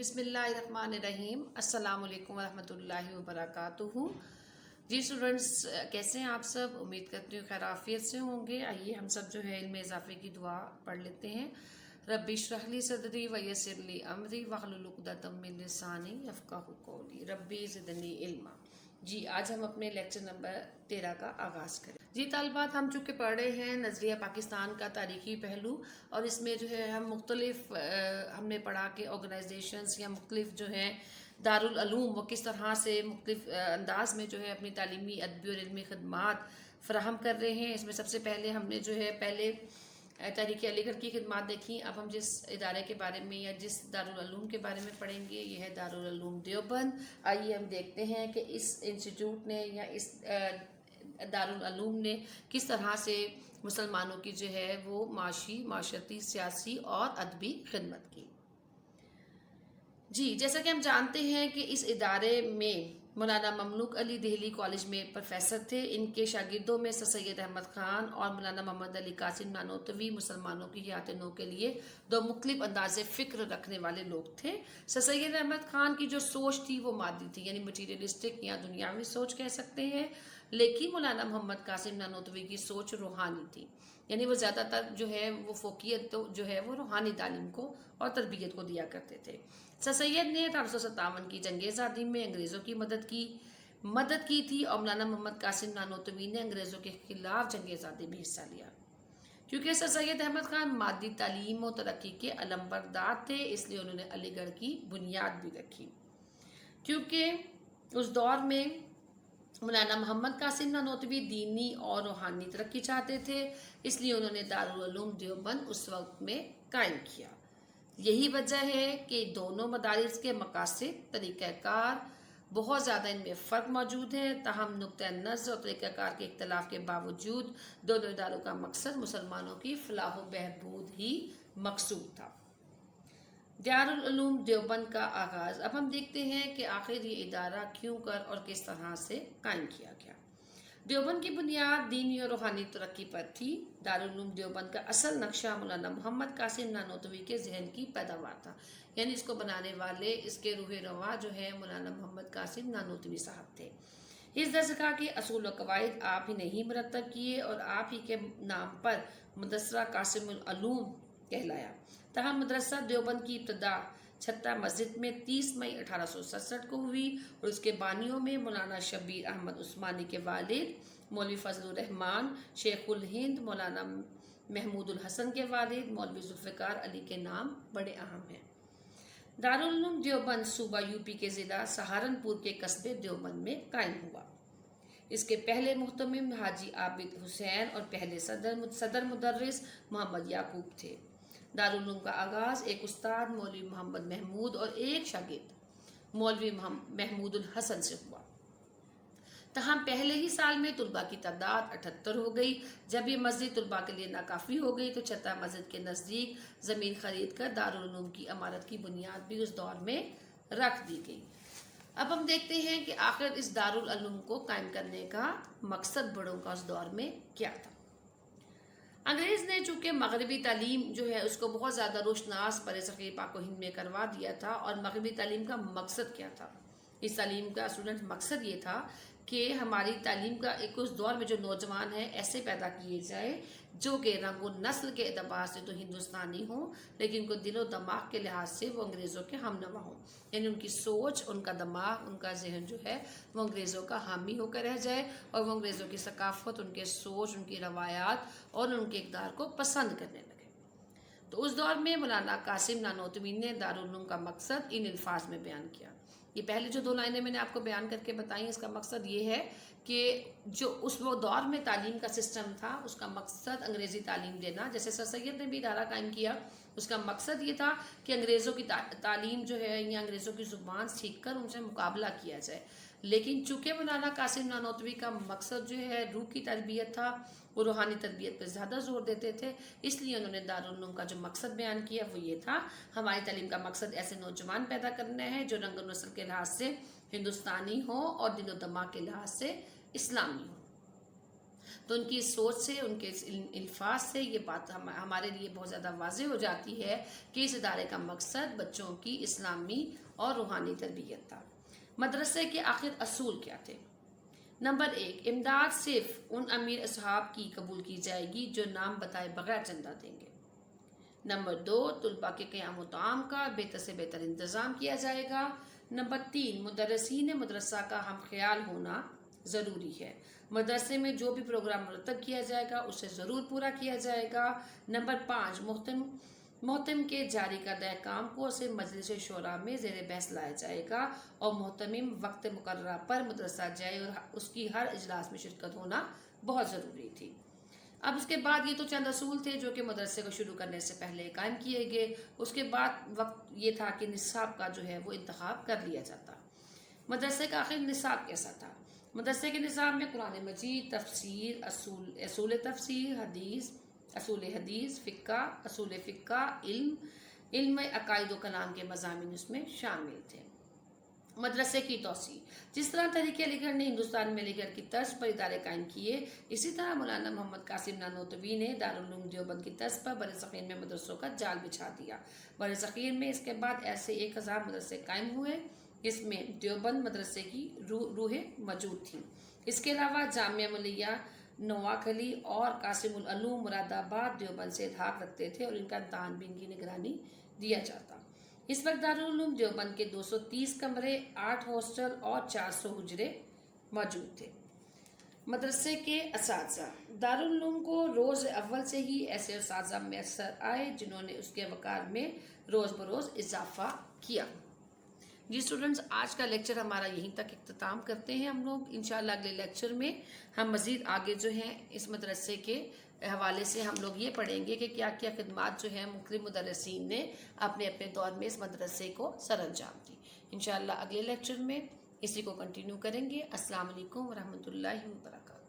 بسم اللہ الرحمن الرحیم۔ السلام علیکم ورحمۃ اللہ وبرکاتہ۔ جی اسٹوڈنٹس، کیسے ہیں آپ سب؟ امید کرتی ہوں خیر عافیت سے ہوں گے۔ آئیے ہم سب جو ہے علم اضافے کی دعا پڑھ لیتے ہیں۔ ربی اشرح لی صدری ویسر لی امری واحلل عقدۃ من لسانی یفقہوا قولی ربی زدنی علما۔ جی آج ہم اپنے لیکچر نمبر 13 کا آغاز کریں۔ جی طالبات، ہم چونکہ پڑھ رہے ہیں نظریہ پاکستان کا تاریخی پہلو، اور اس میں جو ہے ہم مختلف ہم نے پڑھا کہ آرگنائزیشنز یا مختلف جو ہیں دارالعلوم وہ کس طرح سے مختلف انداز میں جو ہے اپنی تعلیمی ادبی اور علمی خدمات فراہم کر رہے ہیں۔ اس میں سب سے پہلے ہم نے جو ہے تحریک علی گڑھ کی خدمات دیکھی۔ اب ہم جس ادارے کے بارے میں یا جس دارالعلوم کے بارے میں پڑھیں گے یہ ہے دارالعلوم دیوبند۔ آئیے ہم دیکھتے ہیں کہ اس انسٹیٹیوٹ نے یا اس دارالعلوم نے کس طرح سے مسلمانوں کی جو ہے وہ معاشرتی، سیاسی اور ادبی خدمت کی۔ جی جیسا کہ ہم جانتے ہیں کہ اس ادارے میں مولانا مملوک علی دہلی کالج میں پروفیسر تھے۔ ان کے شاگردوں میں سر سید احمد خان اور مولانا محمد علی قاسم نانوتوی مسلمانوں کی حیات نو کے لیے دو مختلف انداز فکر رکھنے والے لوگ تھے۔ سر سید احمد خان کی جو سوچ تھی وہ مادی تھی، یعنی مٹیریلسٹک یا دنیاوی سوچ کہہ سکتے ہیں، لیکن مولانا محمد قاسم نانوتوی کی سوچ روحانی تھی، یعنی وہ زیادہ تر جو ہے وہ فوقیت تو جو ہے وہ روحانی تعلیم کو اور تربیت کو دیا کرتے تھے۔ سر سید نے 1857 کی جنگ آزادی میں انگریزوں کی مدد کی تھی، اور مولانا محمد قاسم نانوتوی نے انگریزوں کے خلاف جنگ آزادی میں حصہ لیا۔ کیونکہ سر سید احمد خان مادی تعلیم و ترقی کے علمبردار تھے، اس لیے انہوں نے علی گڑھ کی بنیاد بھی رکھی۔ کیونکہ اس دور میں مولانا محمد قاسم نانوتوی دینی اور روحانی ترقی چاہتے تھے، اس لیے انہوں نے دارالعلوم دیوبند اس وقت میں قائم کیا۔ یہی وجہ ہے کہ دونوں مدارس کے مقاصد، طریقہ کار بہت زیادہ ان میں فرق موجود ہے، تاہم نقطہ نظر اور طریقہ کار کے اختلاف کے باوجود دونوں اداروں کا مقصد مسلمانوں کی فلاح و بہبود ہی مقصود تھا۔ دارالعلوم دیوبند کا آغاز۔ اب ہم دیکھتے ہیں کہ آخر یہ ادارہ کیوں کر اور کس طرح سے قائم کیا گیا۔ دیوبند کی بنیاد دینی اور روحانی ترقی پر تھی۔ دارالعلوم دیوبند کا اصل نقشہ مولانا محمد قاسم نانوتوی کے ذہن کی پیداوار تھا، یعنی اس کو بنانے والے، اس کے روح رواں جو ہے مولانا محمد قاسم نانوتوی صاحب تھے۔ اس درسگاہ کے اصول و قواعد آپ ہی نے ہی مرتب کیے اور آپ ہی کے نام پر مدرسہ قاسم العلوم کہلایا۔ تاہم مدرسہ دیوبند کی ابتدا چھتہ مسجد میں 30 مئی 1867 کو ہوئی، اور اس کے بانیوں میں مولانا شبیر احمد عثمانی کے والد مولوی فضل الرحمان، شیخ الہند مولانا محمود الحسن کے والد مولوی ذوالفقار علی کے نام بڑے اہم ہیں۔ دارالعلوم دیوبند صوبہ یوپی کے ضلع سہارنپور کے قصبے دیوبند میں قائم ہوا۔ اس کے پہلے محتمم حاجی عابد حسین اور پہلے صدر مدرس محمد یعقوب تھے۔ دارالعلوم کا آغاز ایک استاد مولوی محمد محمود اور ایک شاگرد مولوی محمود الحسن سے ہوا، تاہم پہلے ہی سال میں طلباء کی تعداد 78 ہو گئی۔ جب یہ مسجد طلباء کے لیے ناکافی ہو گئی تو چھتہ مسجد کے نزدیک زمین خرید کر دارالعلوم کی عمارت کی بنیاد بھی اس دور میں رکھ دی گئی۔ اب ہم دیکھتے ہیں کہ آخر اس دارالعلوم کو قائم کرنے کا مقصد بڑوں کا اس دور میں کیا تھا۔ انگریز نے چونکہ مغربی تعلیم جو ہے اس کو بہت زیادہ روشناس برصغیر پاک و ہند میں کروا دیا تھا، اور مغربی تعلیم کا مقصد کیا تھا؟ اس تعلیم کا اسٹوڈنٹ مقصد یہ تھا کہ ہماری تعلیم کا ایک اس دور میں جو نوجوان ہیں ایسے پیدا کیے جائے جو کہ رنگ و نسل کے اعتبار سے تو ہندوستانی ہوں، لیکن ان کو دل و دماغ کے لحاظ سے وہ انگریزوں کے ہم نوا ہوں، یعنی ان کی سوچ، ان کا دماغ، ان کا ذہن جو ہے وہ انگریزوں کا حامی ہو کر رہ جائے، اور وہ انگریزوں کی ثقافت، ان کے سوچ، ان کی روایات اور ان کے اقدار کو پسند کرنے لگے۔ تو اس دور میں مولانا قاسم نانوتوی نے دارالعلوم کا مقصد ان الفاظ میں بیان کیا۔ یہ پہلے جو 2 لائنیں میں نے آپ کو بیان کر کے بتائیں، اس کا مقصد یہ ہے کہ جو اس وہ دور میں تعلیم کا سسٹم تھا اس کا مقصد انگریزی تعلیم دینا، جیسے سر سید نے بھی ادارہ قائم کیا، اس کا مقصد یہ تھا کہ انگریزوں کی تعلیم جو ہے یا انگریزوں کی زبان سیکھ کر ان سے مقابلہ کیا جائے۔ لیکن چونکہ مولانا قاسم نانوتوی کا مقصد جو ہے روح کی تربیت تھا، وہ روحانی تربیت پہ زیادہ زور دیتے تھے، اس لیے انہوں نے دارالعلوم کا جو مقصد بیان کیا وہ یہ تھا، ہماری تعلیم کا مقصد ایسے نوجوان پیدا کرنا ہے جو رنگ و نسل کے لحاظ سے ہندوستانی ہوں اور دل و دماغ کے لحاظ سے اسلامی ہوں۔ تو ان کی سوچ سے، ان کے الفاظ سے یہ بات ہمارے لیے بہت زیادہ واضح ہو جاتی ہے کہ اس ادارے کا مقصد بچوں کی اسلامی اور روحانی تربیت تھا۔ مدرسے کے آخر اصول کیا تھے؟ نمبر 1، امداد صرف ان امیر اصحاب کی قبول کی جائے گی جو نام بتائے بغیر چندہ دیں گے۔ نمبر 2، طلباء کے قیام و طعام کا بہتر سے بہتر انتظام کیا جائے گا۔ نمبر 3، مدرسین مدرسہ کا ہم خیال ہونا ضروری ہے۔ مدرسے میں جو بھی پروگرام مرتب کیا جائے گا اسے ضرور پورا کیا جائے گا۔ نمبر 5، محتم کے جاری کردہ کام کو صرف مجلس شورا میں زیر بحث لایا جائے گا اور محتمم وقت مقررہ پر مدرسہ جائے اور اس کی ہر اجلاس میں شرکت ہونا بہت ضروری تھی۔ اب اس کے بعد یہ تو چند اصول تھے جو کہ مدرسے کو شروع کرنے سے پہلے قائم کیے گئے۔ اس کے بعد وقت یہ تھا کہ نصاب کا جو ہے وہ انتخاب کر لیا جاتا۔ مدرسے کا آخر نصاب کیسا تھا؟ مدرسے کے نصاب میں قرآن مجید، تفسیر، اصول تفسیر، اصول حدیث، فقہ، اصول فقہ، علم عقائد و کلام کے مضامین اس میں شامل تھے۔ مدرسے کی توسیع، جس طرح تحریک علی گڑھ نے ہندوستان میں علی گڑھ کی طرز پر ادارے قائم کیے، اسی طرح مولانا محمد قاسم نانوتوی نے دارالعلوم دیوبند کی طرز پر برصغیر میں مدرسوں کا جال بچھا دیا۔ برصغیر میں اس کے بعد ایسے 1000 مدرسے قائم ہوئے، اس میں دیوبند مدرسے کی روح موجود تھی۔ اس کے علاوہ جامعہ ملیہ نواکھلی اور قاسم العلوم مراد آباد دیوبند سے الحاق رکھتے تھے اور ان کا امتحان بھی ان کی نگرانی دیا جاتا۔ اس وقت دارالعلوم دیوبند کے 230 کمرے، 8 ہاسٹل اور 400 حجرے موجود تھے۔ مدرسے کے اساتذہ، دارالعلوم کو روز اول سے ہی ایسے اساتذہ میسر آئے جنہوں نے اس کے وقار میں روز بروز اضافہ کیا۔ جی اسٹوڈنٹس، آج کا لیکچر ہمارا یہیں تک اختتام کرتے ہیں ہم لوگ۔ انشاءاللہ اگلے لیکچر میں ہم مزید آگے جو ہیں اس مدرسے کے حوالے سے ہم لوگ یہ پڑھیں گے کہ کیا کیا خدمات جو ہیں مختلف مدرسین نے اپنے دور میں اس مدرسے کو سر انجام دی۔ انشاءاللہ اگلے لیکچر میں اسی کو کنٹینیو کریں گے۔ السلام علیکم ورحمۃ اللہ وبرکاتہ۔